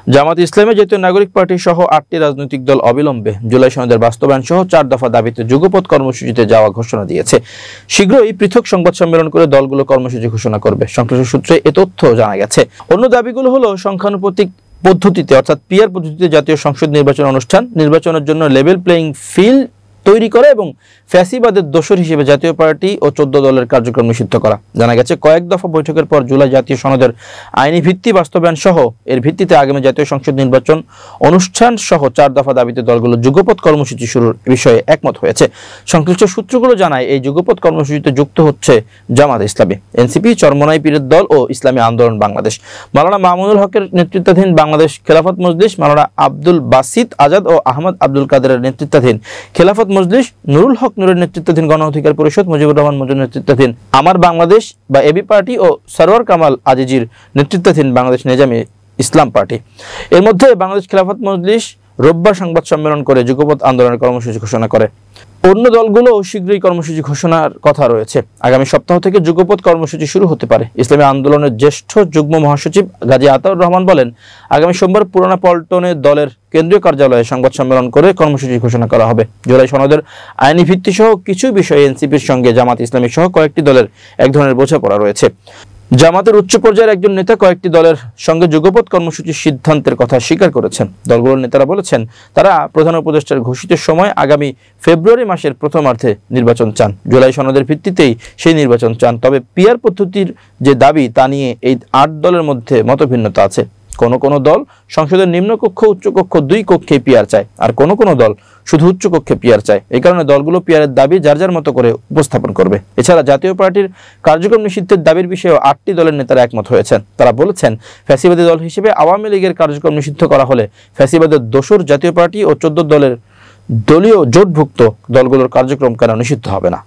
জামাত ইসলামী জাতীয় নাগরিক পার্টি সহ 8টি রাজনৈতিক দল অবিলম্বে জুলাই সনদের বাস্তবায়ন সহ 4 দফা দাবিতে যুগপৎ কর্মসূচিতে যাওয়া ঘোষণা দিয়েছে। শীঘ্রই পৃথক সংবাদ সম্মেলন করে দলগুলো কর্মসূচি ঘোষণা করবে। সংশ্লিষ্ট সূত্রে এ তথ্য জানা গেছে। অন্য দাবিগুলো হলো সংখ্যানুপাতিক পদ্ধতিতে অর্থাৎ পিআর পদ্ধতিতে জাতীয় সংসদ নির্বাচন অনুষ্ঠান, নির্বাচনের জন্য লেভেল প্লেইং ফিল্ড তৈরি করা এবং ফ্যাসিবাদের দোসর হিসেবে জাতীয় পার্টি ও 14 দলের কার্যক্রম নিষিদ্ধ করা। জানা গেছে কয়েক দফা বৈঠকের পর জুলাই জাতীয় সনদের আইনি ভিত্তি বাস্তবায়ন সহ এর ভিত্তিতে আগামী জাতীয় সংসদ নির্বাচন অনুষ্ঠান সহ 4 দফা দাবিতে দলগুলো যুগপৎ কর্মসূচি শুরুর বিষয়ে একমত হয়েছে। সংশ্লিষ্ট সূত্রগুলো জানায় এই যুগপৎ কর্মসূচিতে যুক্ত হচ্ছে জামাত ইসলামী, এনসিপি, চরমোনাই পীরের দল ও ইসলামী আন্দোলন বাংলাদেশ, মাওলানা মামুনুল হকের নেতৃত্বাধীন বাংলাদেশ খেলাফত মজলিস, মাওলানা আব্দুল বাসিত আজাদ ও আহমদ আব্দুল কাদেরের নেতৃত্বাধীন খেলাফত মজলিস, নুরুল হক নূরের নেতৃত্বাধীন গণ অধিকার পরিষদ, মুজিবুর রহমান মজুর নেতৃত্বাধীন আমার বাংলাদেশ বা এবি পার্টি ও সরওয়ার কামাল আজিজির নেতৃত্বাধীন বাংলাদেশ নিজামী ইসলাম পার্টি। এর মধ্যে বাংলাদেশ খেলাফত মজলিস রোববার সংবাদ সম্মেলন করে যুগপৎ আন্দোলনের কর্মসূচি ঘোষণা করে। অন্য দলগুলো শীঘ্রই কর্মসূচি ঘোষণার কথা রয়েছে। আগামী সপ্তাহ থেকে যুগপৎ কর্মসূচি শুরু হতে পারে। ইসলামী আন্দোলনের জ্যেষ্ঠ যুগ্ম মহাসচিব গাজী আতাউর রহমান বলেন, আগামী সোমবার পুরানা পল্টনে দলের কেন্দ্রীয় কার্যালয়ে সংবাদ সম্মেলন করে কর্মসূচি ঘোষণা করা হবে। জুলাই সনদের আইনি ভিত্তি সহ কিছু বিষয়ে এনসিপির সঙ্গে জামাত ইসলামী সহ কয়েকটি দলের এক ধরনের বোঝাপড়া রয়েছে। জামাতের উচ্চ পর্যায়ের একজন নেতা কয়েকটি দলের সঙ্গে যুগপৎ কর্মসূচির সিদ্ধান্তের কথা স্বীকার করেছেন। দলগুলোর নেতারা বলেছেন তারা প্রধান উপদেষ্টার ঘোষিত সময় আগামী ফেব্রুয়ারি মাসের প্রথমার্ধে নির্বাচন চান। জুলাই সনদের ভিত্তিতেই সেই নির্বাচন চান। তবে পিআর পদ্ধতির যে দাবি তা নিয়ে এই 8 দলের মধ্যে মতভিন্নতা আছে। কোন দল সংসদের নিম্নকক্ষ উচ্চকক্ষ 2 কক্ষে পিআর চায়, আর কোন দল শুধু উচ্চকক্ষে পিআর চায়। এই কারণে দলগুলো পিআরের দাবি যার যার মতো করে উপস্থাপন করবে। এছাড়া জাতীয় পার্টির কার্যক্রম নিষিদ্ধের দাবির বিষয়েও 8টি দলের নেতারা একমত হয়েছেন। তারা বলেছেন ফ্যাসিবাদী দল হিসেবে আওয়ামী লীগের কার্যক্রম নিষিদ্ধ করা হলে ফ্যাসিবাদের দোসর জাতীয় পার্টি ও 14 দলের দলীয় জোটভুক্ত দলগুলোর কার্যক্রম কেন নিষিদ্ধ হবে না।